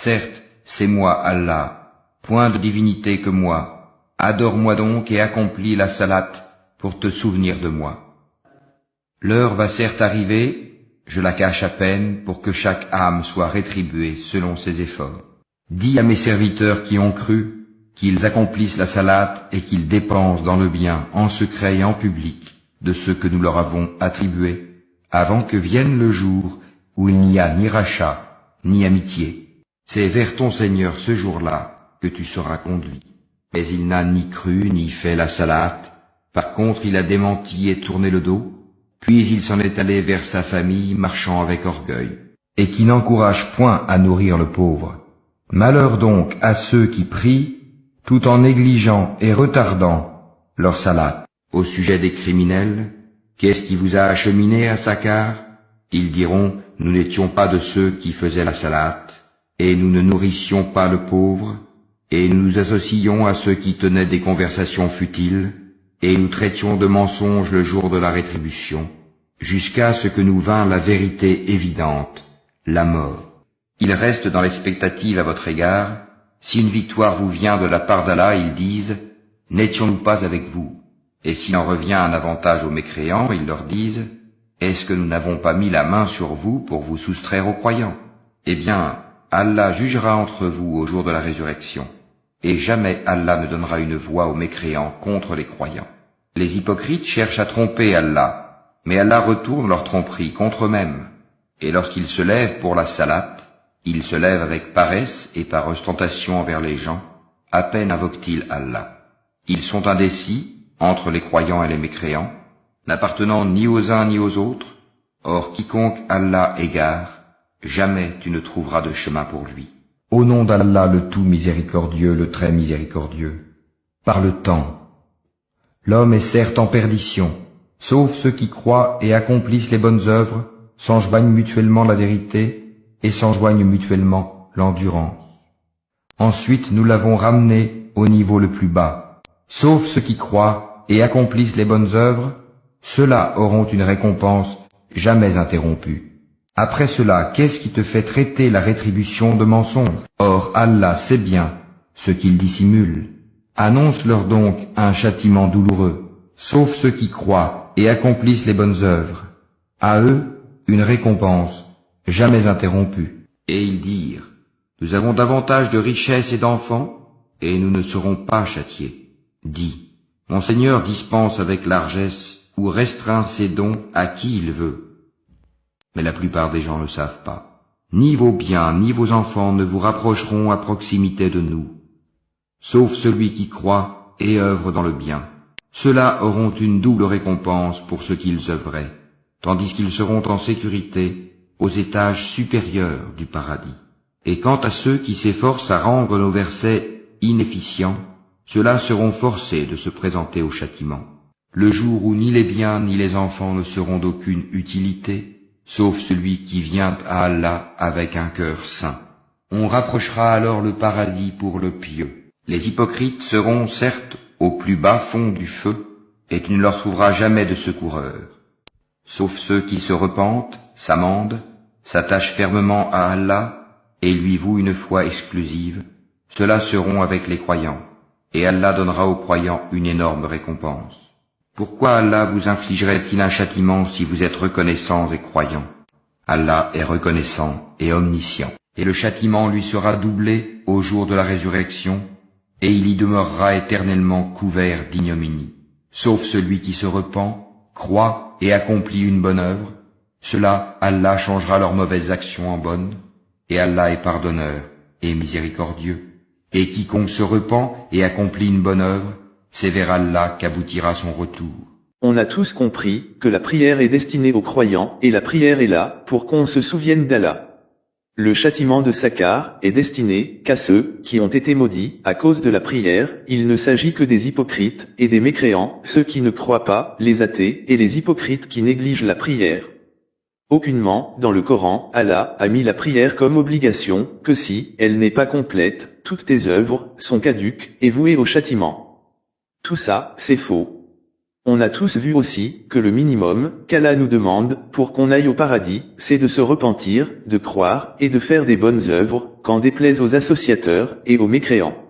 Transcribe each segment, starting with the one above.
Certes, c'est moi Allah, point de divinité que moi. Adore-moi donc et accomplis la salate pour te souvenir de moi. L'heure va certes arriver, je la cache à peine pour que chaque âme soit rétribuée selon ses efforts. Dis à mes serviteurs qui ont cru qu'ils accomplissent la salate et qu'ils dépensent dans le bien, en secret et en public, de ce que nous leur avons attribué, avant que vienne le jour où il n'y a ni rachat, ni amitié. C'est vers ton Seigneur ce jour-là que tu seras conduit. Mais il n'a ni cru ni fait la salate, par contre il a démenti et tourné le dos, puis il s'en est allé vers sa famille marchant avec orgueil, et qui n'encourage point à nourrir le pauvre. Malheur donc à ceux qui prient, tout en négligeant et retardant leur salate. Au sujet des criminels, qu'est-ce qui vous a acheminé à Sakar? Ils diront, nous n'étions pas de ceux qui faisaient la salate, et nous ne nourrissions pas le pauvre, et nous nous associons à ceux qui tenaient des conversations futiles, et nous traitions de mensonges le jour de la rétribution, jusqu'à ce que nous vînt la vérité évidente, la mort. Ils restent dans l'expectative à votre égard. Si une victoire vous vient de la part d'Allah, ils disent, n'étions-nous pas avec vous? Et s'il en revient un avantage aux mécréants, ils leur disent, est-ce que nous n'avons pas mis la main sur vous pour vous soustraire aux croyants? Eh bien, Allah jugera entre vous au jour de la résurrection, et jamais Allah ne donnera une voix aux mécréants contre les croyants. Les hypocrites cherchent à tromper Allah, mais Allah retourne leur tromperie contre eux-mêmes, et lorsqu'ils se lèvent pour la salate, ils se lèvent avec paresse et par ostentation envers les gens, à peine invoquent-ils Allah. Ils sont indécis entre les croyants et les mécréants, n'appartenant ni aux uns ni aux autres. Or quiconque Allah égare, jamais tu ne trouveras de chemin pour lui. Au nom d'Allah le tout miséricordieux, le très miséricordieux. Par le temps, l'homme est certes en perdition, sauf ceux qui croient et accomplissent les bonnes œuvres, s'enjoignent mutuellement la vérité, et s'enjoignent mutuellement l'endurance. Ensuite nous l'avons ramené au niveau le plus bas. Sauf ceux qui croient et accomplissent les bonnes œuvres, ceux-là auront une récompense jamais interrompue. Après cela, qu'est-ce qui te fait traiter la rétribution de mensonge? Or Allah sait bien ce qu'ils dissimulent. Annonce-leur donc un châtiment douloureux, sauf ceux qui croient et accomplissent les bonnes œuvres. À eux, une récompense jamais interrompue. Et ils dirent, nous avons davantage de richesses et d'enfants, et nous ne serons pas châtiés. Dis, mon Seigneur dispense avec largesse ou restreint ses dons à qui il veut. Mais la plupart des gens ne savent pas. Ni vos biens, ni vos enfants ne vous rapprocheront à proximité de nous, sauf celui qui croit et œuvre dans le bien. Ceux-là auront une double récompense pour ce qu'ils œuvraient, tandis qu'ils seront en sécurité aux étages supérieurs du paradis. Et quant à ceux qui s'efforcent à rendre nos versets inefficients, ceux-là seront forcés de se présenter au châtiment, le jour où ni les biens ni les enfants ne seront d'aucune utilité, sauf celui qui vient à Allah avec un cœur saint. On rapprochera alors le paradis pour le pieux. Les hypocrites seront certes au plus bas fond du feu, et tu ne leur trouveras jamais de secoureurs. Sauf ceux qui se repentent, s'amendent, s'attachent fermement à Allah, et lui vouent une foi exclusive, ceux-là seront avec les croyants, et Allah donnera aux croyants une énorme récompense. Pourquoi Allah vous infligerait-il un châtiment si vous êtes reconnaissants et croyants? Allah est reconnaissant et omniscient, et le châtiment lui sera doublé au jour de la résurrection, et il y demeurera éternellement couvert d'ignominie. Sauf celui qui se repent, croit et accomplit une bonne œuvre, cela Allah changera leurs mauvaises actions en bonnes, et Allah est pardonneur et miséricordieux. Et quiconque se repent et accomplit une bonne œuvre, c'est vers Allah qu'aboutira son retour. On a tous compris que la prière est destinée aux croyants et la prière est là pour qu'on se souvienne d'Allah. Le châtiment de Sakar est destiné qu'à ceux qui ont été maudits à cause de la prière. Il ne s'agit que des hypocrites et des mécréants, ceux qui ne croient pas, les athées et les hypocrites qui négligent la prière. Aucunement, dans le Coran, Allah a mis la prière comme obligation, que si elle n'est pas complète, toutes tes œuvres sont caduques et vouées au châtiment. Tout ça, c'est faux. On a tous vu aussi que le minimum qu'Allah nous demande pour qu'on aille au paradis, c'est de se repentir, de croire et de faire des bonnes œuvres, qu'en déplaise aux associateurs et aux mécréants.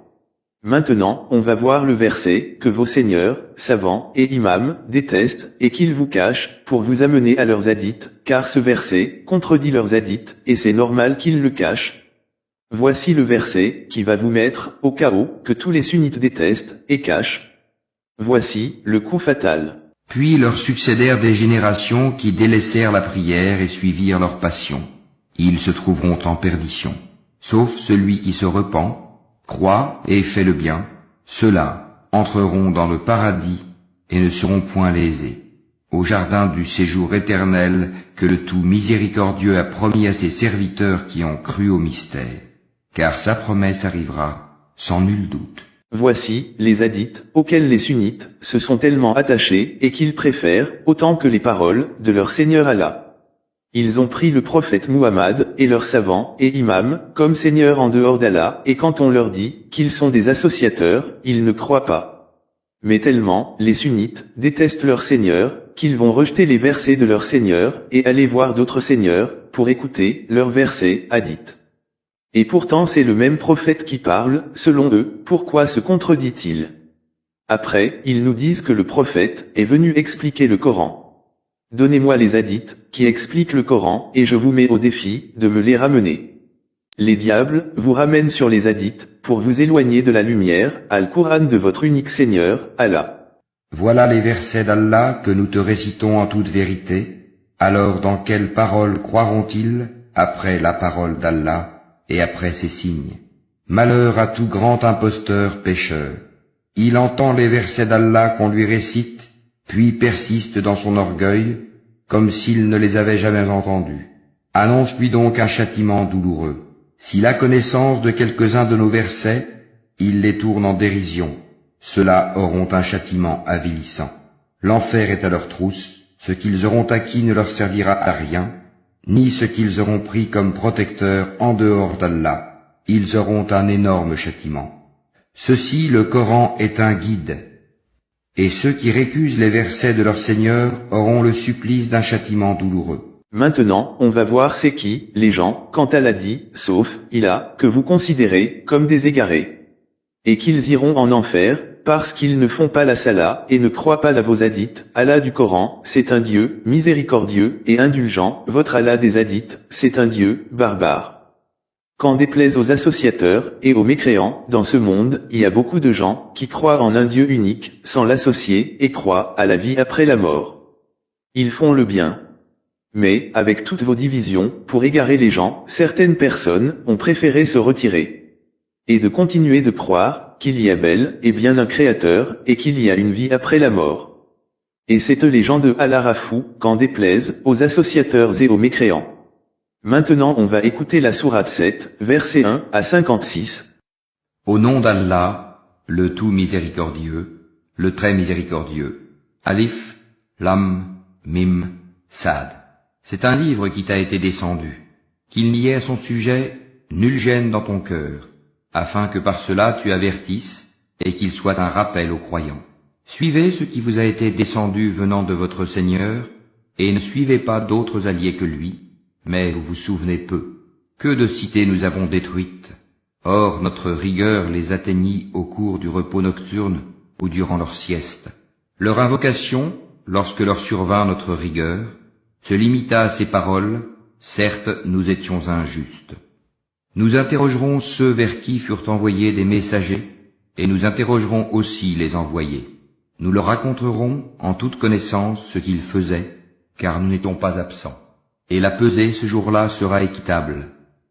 Maintenant, on va voir le verset que vos seigneurs, savants et imams détestent et qu'ils vous cachent pour vous amener à leurs hadiths, car ce verset contredit leurs hadiths et c'est normal qu'ils le cachent. Voici le verset qui va vous mettre au chaos que tous les sunnites détestent et cachent. Voici le coup fatal. Puis leur succédèrent des générations qui délaissèrent la prière et suivirent leur passion. Ils se trouveront en perdition. Sauf celui qui se repent, croit et fait le bien, ceux-là entreront dans le paradis et ne seront point lésés, au jardin du séjour éternel que le tout miséricordieux a promis à ses serviteurs qui ont cru au mystère, car sa promesse arrivera sans nul doute. Voici les hadiths auxquels les sunnites se sont tellement attachés et qu'ils préfèrent autant que les paroles de leur Seigneur Allah. Ils ont pris le prophète Muhammad et leurs savants et imams comme seigneurs en dehors d'Allah et quand on leur dit qu'ils sont des associateurs, ils ne croient pas. Mais tellement les sunnites détestent leur Seigneur qu'ils vont rejeter les versets de leur Seigneur et aller voir d'autres seigneurs pour écouter leurs versets hadiths. Et pourtant c'est le même prophète qui parle, selon eux, pourquoi se contredit-il? Après, ils nous disent que le prophète est venu expliquer le Coran. Donnez-moi les hadiths qui expliquent le Coran et je vous mets au défi de me les ramener. Les diables vous ramènent sur les hadiths pour vous éloigner de la lumière, Al-Qur'an de votre unique Seigneur, Allah. Voilà les versets d'Allah que nous te récitons en toute vérité. Alors dans quelle parole croiront-ils après la parole d'Allah et après ces signes? Malheur à tout grand imposteur pécheur. Il entend les versets d'Allah qu'on lui récite, puis persiste dans son orgueil, comme s'il ne les avait jamais entendus. Annonce-lui donc un châtiment douloureux. S'il a connaissance de quelques-uns de nos versets, il les tourne en dérision. Ceux-là auront un châtiment avilissant. L'enfer est à leur trousse, ce qu'ils auront acquis ne leur servira à rien, ni ce qu'ils auront pris comme protecteur en dehors d'Allah. Ils auront un énorme châtiment. Ceci, le Coran, est un guide. Et ceux qui récusent les versets de leur Seigneur auront le supplice d'un châtiment douloureux. Maintenant, on va voir c'est qui, les gens, quand Allah dit, sauf, Ilah, que vous considérez comme des égarés. Et qu'ils iront en enfer, parce qu'ils ne font pas la salat et ne croient pas à vos hadiths. Allah du Coran, c'est un Dieu miséricordieux et indulgent, votre Allah des hadiths, c'est un Dieu barbare. Qu'en déplaise aux associateurs et aux mécréants, dans ce monde, il y a beaucoup de gens qui croient en un Dieu unique, sans l'associer, et croient à la vie après la mort. Ils font le bien. Mais, avec toutes vos divisions, pour égarer les gens, certaines personnes ont préféré se retirer. Et de continuer de croire qu'il y a bel et bien un créateur, et qu'il y a une vie après la mort. Et c'est eux les gens de Allah Rafou, qu'en déplaise aux associateurs et aux mécréants. Maintenant on va écouter la sourate 7, versets 1 à 56. Au nom d'Allah, le tout miséricordieux, le très miséricordieux. Alif, Lam, Mim, Sad. C'est un livre qui t'a été descendu. Qu'il n'y ait à son sujet nulle gêne dans ton cœur, afin que par cela tu avertisses, et qu'il soit un rappel aux croyants. Suivez ce qui vous a été descendu venant de votre Seigneur, et ne suivez pas d'autres alliés que lui, mais vous vous souvenez peu. Que de cités nous avons détruites. Or notre rigueur les atteignit au cours du repos nocturne ou durant leur sieste. Leur invocation, lorsque leur survint notre rigueur, se limita à ces paroles, certes nous étions injustes. Nous interrogerons ceux vers qui furent envoyés des messagers, et nous interrogerons aussi les envoyés. Nous leur raconterons en toute connaissance ce qu'ils faisaient, car nous n'étions pas absents. Et la pesée ce jour-là sera équitable.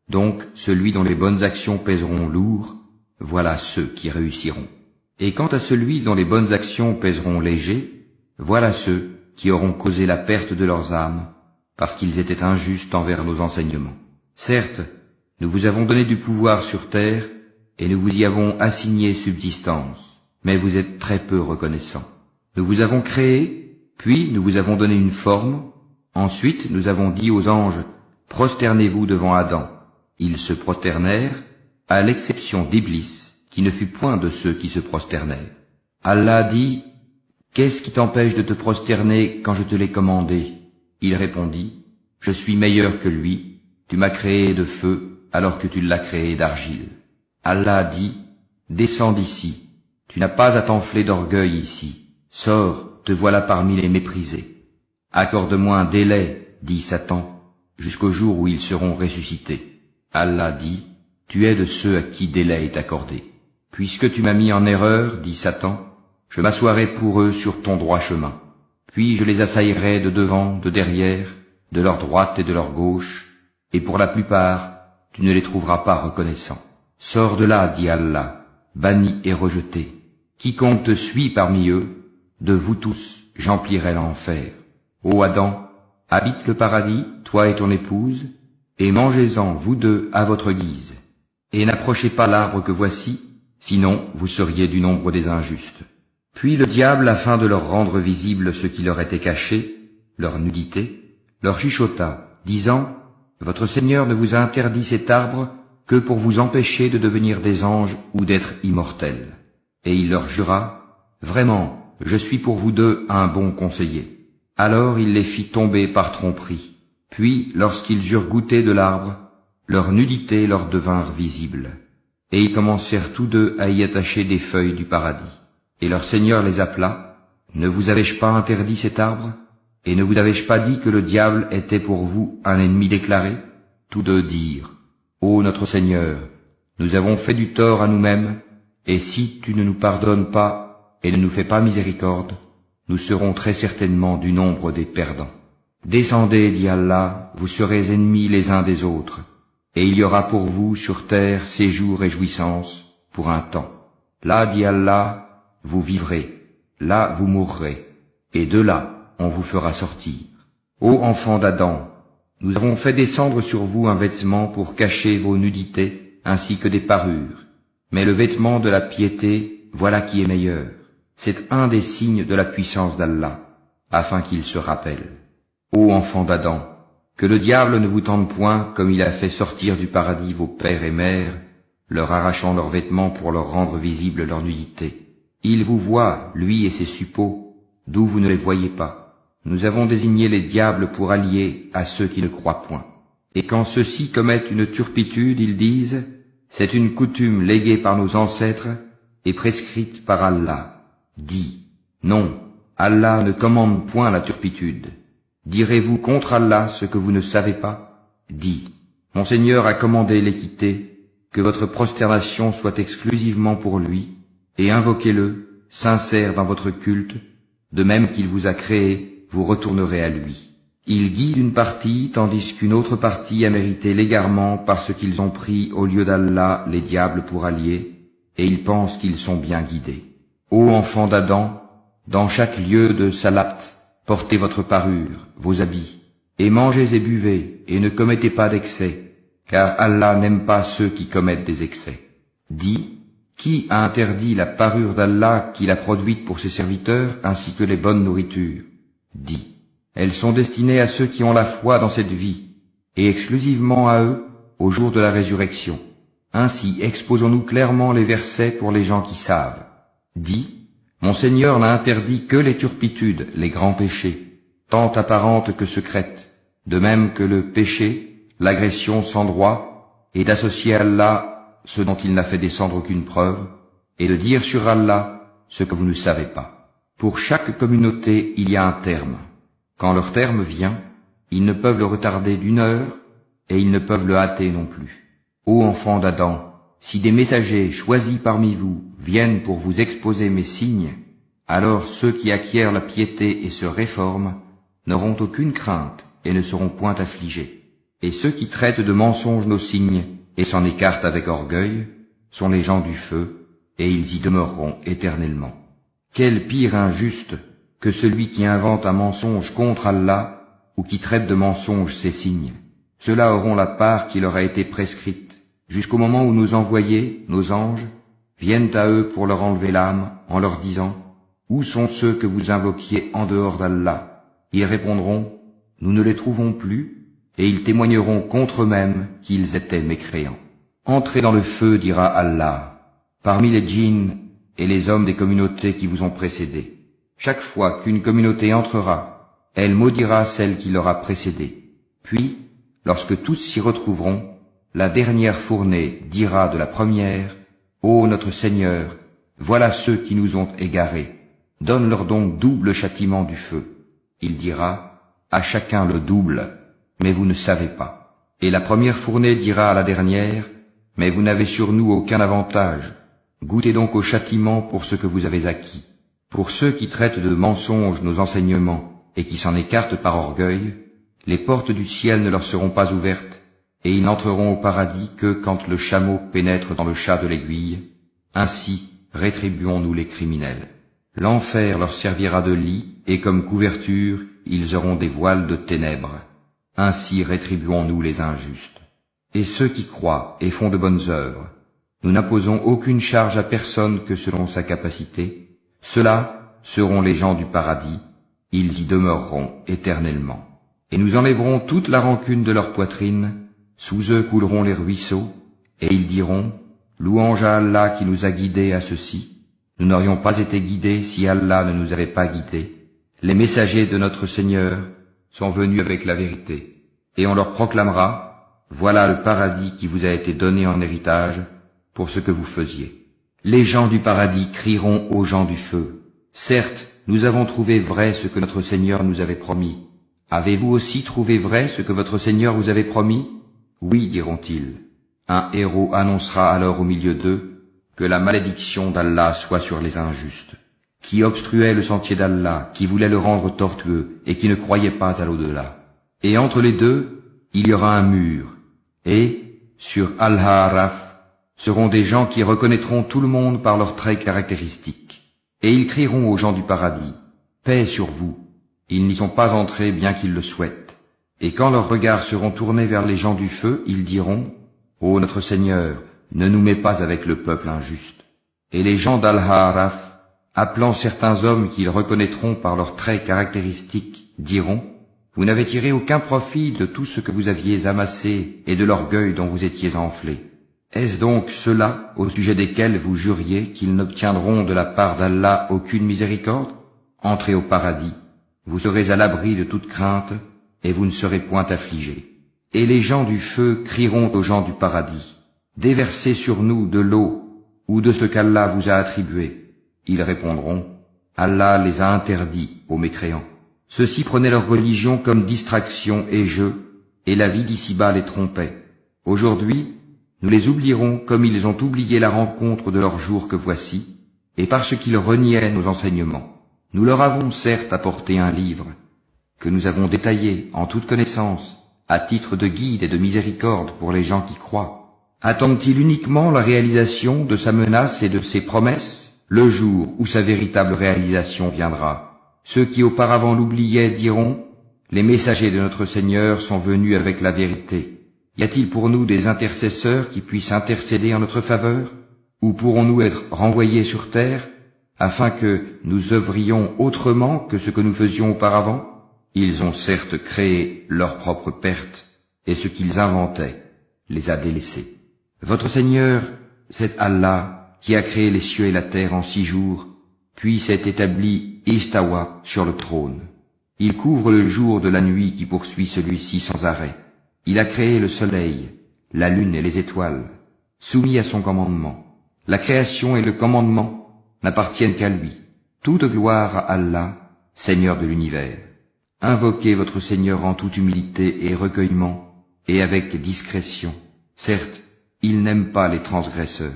Donc celui dont les bonnes actions pèseront lourd, voilà ceux qui réussiront. Et quant à celui dont les bonnes actions pèseront léger, voilà ceux qui auront causé la perte de leurs âmes, parce qu'ils étaient injustes envers nos enseignements. Certes, nous vous avons donné du pouvoir sur terre, et nous vous y avons assigné subsistance, mais vous êtes très peu reconnaissants. Nous vous avons créé, puis nous vous avons donné une forme. Ensuite, nous avons dit aux anges, prosternez-vous devant Adam. Ils se prosternèrent, à l'exception d'Iblis, qui ne fut point de ceux qui se prosternèrent. Allah dit, qu'est-ce qui t'empêche de te prosterner quand je te l'ai commandé? Il répondit, je suis meilleur que lui, tu m'as créé de feu alors que tu l'as créé d'argile. Allah dit, descends d'ici, tu n'as pas à t'enfler d'orgueil ici, sors, te voilà parmi les méprisés. Accorde-moi un délai, dit Satan, jusqu'au jour où ils seront ressuscités. Allah dit, tu es de ceux à qui délai est accordé. Puisque tu m'as mis en erreur, dit Satan, je m'assoirai pour eux sur ton droit chemin. Puis je les assaillerai de devant, de derrière, de leur droite et de leur gauche, et pour la plupart, tu ne les trouveras pas reconnaissants. Sors de là, dit Allah, banni et rejeté. Quiconque te suit parmi eux, de vous tous, j'emplirai l'enfer. Ô Adam, habite le paradis, toi et ton épouse, et mangez-en, vous deux, à votre guise. Et n'approchez pas l'arbre que voici, sinon vous seriez du nombre des injustes. Puis le diable, afin de leur rendre visible ce qui leur était caché, leur nudité, leur chuchota, disant, votre Seigneur ne vous a interdit cet arbre que pour vous empêcher de devenir des anges ou d'être immortels. Et il leur jura, vraiment, je suis pour vous deux un bon conseiller. Alors il les fit tomber par tromperie. Puis, lorsqu'ils eurent goûté de l'arbre, leur nudité leur devinrent visibles. Et ils commencèrent tous deux à y attacher des feuilles du paradis. Et leur Seigneur les appela, ne vous avais-je pas interdit cet arbre? Et ne vous avais-je pas dit que le diable était pour vous un ennemi déclaré? Tous deux dirent, ô notre Seigneur, nous avons fait du tort à nous-mêmes, et si tu ne nous pardonnes pas et ne nous fais pas miséricorde, nous serons très certainement du nombre des perdants. Descendez, dit Allah, vous serez ennemis les uns des autres, et il y aura pour vous sur terre séjour et jouissance pour un temps. Là, dit Allah, vous vivrez, là vous mourrez, et de là on vous fera sortir. Ô enfants d'Adam, nous avons fait descendre sur vous un vêtement pour cacher vos nudités, ainsi que des parures. Mais le vêtement de la piété, voilà qui est meilleur. C'est un des signes de la puissance d'Allah, afin qu'il se rappelle. Ô enfants d'Adam, que le diable ne vous tente point comme il a fait sortir du paradis vos pères et mères, leur arrachant leurs vêtements pour leur rendre visible leur nudité. Il vous voit, lui et ses suppôts, d'où vous ne les voyez pas. Nous avons désigné les diables pour alliés à ceux qui ne croient point. Et quand ceux-ci commettent une turpitude, ils disent, c'est une coutume léguée par nos ancêtres et prescrite par Allah. Dis, non, Allah ne commande point la turpitude. Direz-vous contre Allah ce que vous ne savez pas? Dis, mon Seigneur a commandé l'équité, que votre prosternation soit exclusivement pour lui, et invoquez-le, sincère dans votre culte, de même qu'il vous a créé, vous retournerez à lui. Il guide une partie, tandis qu'une autre partie a mérité l'égarement parce qu'ils ont pris au lieu d'Allah les diables pour alliés, et ils pensent qu'ils sont bien guidés. Ô enfants d'Adam, dans chaque lieu de salat, portez votre parure, vos habits, et mangez et buvez, et ne commettez pas d'excès, car Allah n'aime pas ceux qui commettent des excès. Dis, qui a interdit la parure d'Allah qu'il a produite pour ses serviteurs, ainsi que les bonnes nourritures? Dis, elles sont destinées à ceux qui ont la foi dans cette vie, et exclusivement à eux, au jour de la résurrection. Ainsi exposons-nous clairement les versets pour les gens qui savent. Dis, mon Seigneur n'a interdit que les turpitudes, les grands péchés, tant apparentes que secrètes, de même que le péché, l'agression sans droit, et d'associer à Allah ce dont il n'a fait descendre aucune preuve, et de dire sur Allah ce que vous ne savez pas. Pour chaque communauté, il y a un terme. Quand leur terme vient, ils ne peuvent le retarder d'1 heure, et ils ne peuvent le hâter non plus. Ô enfants d'Adam, si des messagers choisis parmi vous viennent pour vous exposer mes signes, alors ceux qui acquièrent la piété et se réforment n'auront aucune crainte et ne seront point affligés. Et ceux qui traitent de mensonges nos signes et s'en écartent avec orgueil sont les gens du feu, et ils y demeureront éternellement. Quel pire injuste que celui qui invente un mensonge contre Allah ou qui traite de mensonge ses signes. Ceux-là auront la part qui leur a été prescrite, jusqu'au moment où nos envoyés, nos anges, viennent à eux pour leur enlever l'âme, en leur disant « Où sont ceux que vous invoquiez en dehors d'Allah ?» Ils répondront « Nous ne les trouvons plus », et ils témoigneront contre eux-mêmes qu'ils étaient mécréants. Entrez dans le feu, dira Allah, parmi les djinns et les hommes des communautés qui vous ont précédés. Chaque fois qu'une communauté entrera, elle maudira celle qui l'aura précédée. Puis, lorsque tous s'y retrouveront, la dernière fournée dira de la première, « Ô notre Seigneur, voilà ceux qui nous ont égarés. Donne-leur donc double châtiment du feu. » Il dira, « À chacun le double, mais vous ne savez pas. » Et la première fournée dira à la dernière, « Mais vous n'avez sur nous aucun avantage. Goûtez donc au châtiment pour ce que vous avez acquis. » Pour ceux qui traitent de mensonges nos enseignements et qui s'en écartent par orgueil, les portes du ciel ne leur seront pas ouvertes, et ils n'entreront au paradis que quand le chameau pénètre dans le chat de l'aiguille. Ainsi rétribuons-nous les criminels. L'enfer leur servira de lit, et comme couverture, ils auront des voiles de ténèbres. Ainsi rétribuons-nous les injustes. Et ceux qui croient et font de bonnes œuvres, nous n'imposons aucune charge à personne que selon sa capacité. Ceux-là seront les gens du paradis, ils y demeureront éternellement. Et nous enlèverons toute la rancune de leur poitrine, sous eux couleront les ruisseaux, et ils diront, « Louange à Allah qui nous a guidés à ceci. Nous n'aurions pas été guidés si Allah ne nous avait pas guidés. Les messagers de notre Seigneur sont venus avec la vérité, et on leur proclamera, « Voilà le paradis qui vous a été donné en héritage pour ce que vous faisiez. » Les gens du paradis crieront aux gens du feu, « Certes, nous avons trouvé vrai ce que notre Seigneur nous avait promis. Avez-vous aussi trouvé vrai ce que votre Seigneur vous avait promis? » Oui, diront-ils. Un héros annoncera alors au milieu d'eux que la malédiction d'Allah soit sur les injustes, qui obstruaient le sentier d'Allah, qui voulaient le rendre tortueux et qui ne croyaient pas à l'au-delà. Et entre les deux, il y aura un mur, et, sur Al-Ha'raf, seront des gens qui reconnaîtront tout le monde par leurs traits caractéristiques. Et ils crieront aux gens du paradis, « Paix sur vous !» Ils n'y sont pas entrés bien qu'ils le souhaitent. Et quand leurs regards seront tournés vers les gens du feu, ils diront, « Ô notre Seigneur, ne nous mets pas avec le peuple injuste. » Et les gens d'Al-Ha'raf, appelant certains hommes qu'ils reconnaîtront par leurs traits caractéristiques, diront, « Vous n'avez tiré aucun profit de tout ce que vous aviez amassé et de l'orgueil dont vous étiez enflés. Est-ce donc ceux-là au sujet desquels vous juriez qu'ils n'obtiendront de la part d'Allah aucune miséricorde? Entrez au paradis, vous serez à l'abri de toute crainte, et vous ne serez point affligés. Et les gens du feu crieront aux gens du paradis, « Déversez sur nous de l'eau, ou de ce qu'Allah vous a attribué. » Ils répondront, « Allah les a interdits aux mécréants. » Ceux-ci prenaient leur religion comme distraction et jeu, et la vie d'ici-bas les trompait. Aujourd'hui, nous les oublierons comme ils ont oublié la rencontre de leur jour que voici, et parce qu'ils reniaient nos enseignements. Nous leur avons certes apporté un livre, que nous avons détaillé en toute connaissance, à titre de guide et de miséricorde pour les gens qui croient. Attendent-ils uniquement la réalisation de sa menace et de ses promesses, le jour où sa véritable réalisation viendra? Ceux qui auparavant l'oubliaient diront, « Les messagers de notre Seigneur sont venus avec la vérité. Y a-t-il pour nous des intercesseurs qui puissent intercéder en notre faveur? Ou pourrons-nous être renvoyés sur terre, afin que nous œuvrions autrement que ce que nous faisions auparavant? » Ils ont certes créé leur propre perte, et ce qu'ils inventaient les a délaissés. Votre Seigneur, c'est Allah qui a créé les cieux et la terre en 6 jours, puis s'est établi Istawa sur le trône. Il couvre le jour de la nuit qui poursuit celui-ci sans arrêt. Il a créé le soleil, la lune et les étoiles, soumis à son commandement. La création et le commandement n'appartiennent qu'à lui. Toute gloire à Allah, Seigneur de l'univers. Invoquez votre Seigneur en toute humilité et recueillement, et avec discrétion. Certes, il n'aime pas les transgresseurs,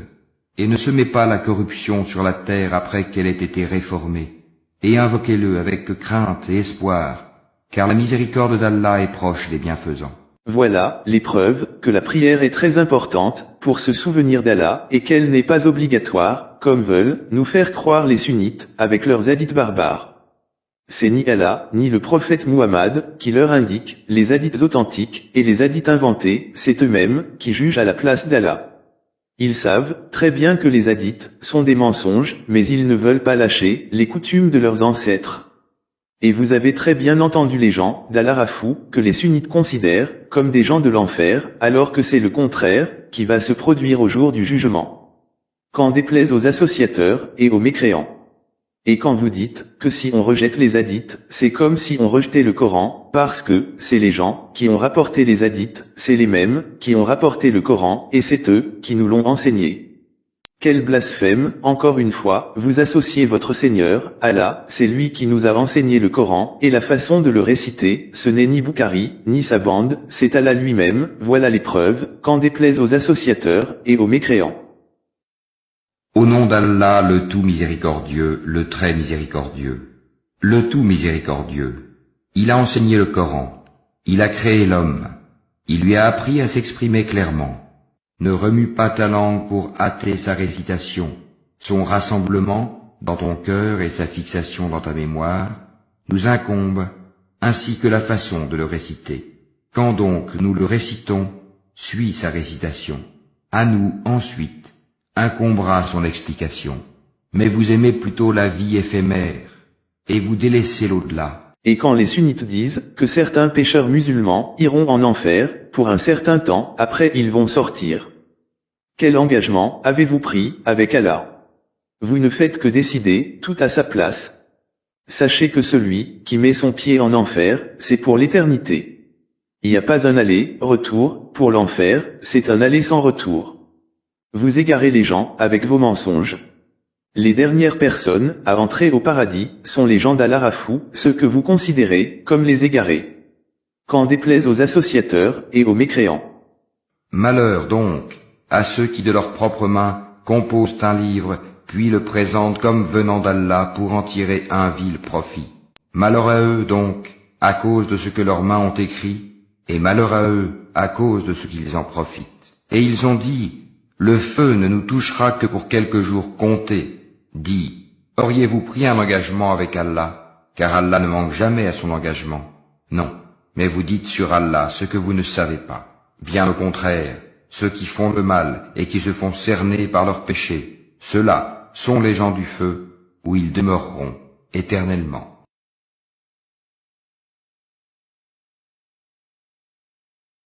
et ne semez pas la corruption sur la terre après qu'elle ait été réformée, et invoquez-le avec crainte et espoir, car la miséricorde d'Allah est proche des bienfaisants. Voilà les preuves que la prière est très importante pour se souvenir d'Allah et qu'elle n'est pas obligatoire, comme veulent nous faire croire les sunnites avec leurs hadiths barbares. C'est ni Allah, ni le prophète Muhammad qui leur indiquent les hadiths authentiques et les hadiths inventés, c'est eux-mêmes qui jugent à la place d'Allah. Ils savent très bien que les hadiths sont des mensonges, mais ils ne veulent pas lâcher les coutumes de leurs ancêtres. Et vous avez très bien entendu les gens d'Al-Arafou que les sunnites considèrent comme des gens de l'enfer, alors que c'est le contraire qui va se produire au jour du jugement. Qu'en déplaise aux associateurs et aux mécréants. Et quand vous dites que si on rejette les hadiths, c'est comme si on rejetait le Coran, parce que c'est les gens qui ont rapporté les hadiths, c'est les mêmes qui ont rapporté le Coran, et c'est eux qui nous l'ont enseigné. Quel blasphème, encore une fois, vous associez votre Seigneur, Allah, c'est lui qui nous a enseigné le Coran, et la façon de le réciter, ce n'est ni Bukhari, ni sa bande, c'est Allah lui-même, voilà les preuves, qu'en déplaise aux associateurs, et aux mécréants. Au nom d'Allah, le tout miséricordieux, le très miséricordieux. Le tout miséricordieux. Il a enseigné le Coran. Il a créé l'homme. Il lui a appris à s'exprimer clairement. Ne remue pas ta langue pour hâter sa récitation, son rassemblement dans ton cœur et sa fixation dans ta mémoire nous incombent, ainsi que la façon de le réciter. Quand donc nous le récitons, suis sa récitation. À nous, ensuite, incombera son explication. Mais vous aimez plutôt la vie éphémère, et vous délaissez l'au-delà. Et quand les sunnites disent que certains pécheurs musulmans iront en enfer, pour un certain temps, après ils vont sortir. Quel engagement avez-vous pris avec Allah? Vous ne faites que décider, tout à sa place. Sachez que celui qui met son pied en enfer, c'est pour l'éternité. Il n'y a pas un aller-retour, pour l'enfer, c'est un aller sans retour. Vous égarez les gens avec vos mensonges. Les dernières personnes à entrer au paradis sont les gens d'Allah Rafou, ceux que vous considérez comme les égarés. Qu'en déplaise aux associateurs et aux mécréants. Malheur donc à ceux qui de leurs propres mains composent un livre, puis le présentent comme venant d'Allah pour en tirer un vil profit. Malheur à eux donc, à cause de ce que leurs mains ont écrit, et malheur à eux à cause de ce qu'ils en profitent. Et ils ont dit, le feu ne nous touchera que pour quelques jours comptés. Dis, auriez-vous pris un engagement avec Allah, car Allah ne manque jamais à son engagement? Non, mais vous dites sur Allah ce que vous ne savez pas. Bien au contraire, ceux qui font le mal et qui se font cerner par leurs péchés, ceux-là sont les gens du feu, où ils demeureront éternellement.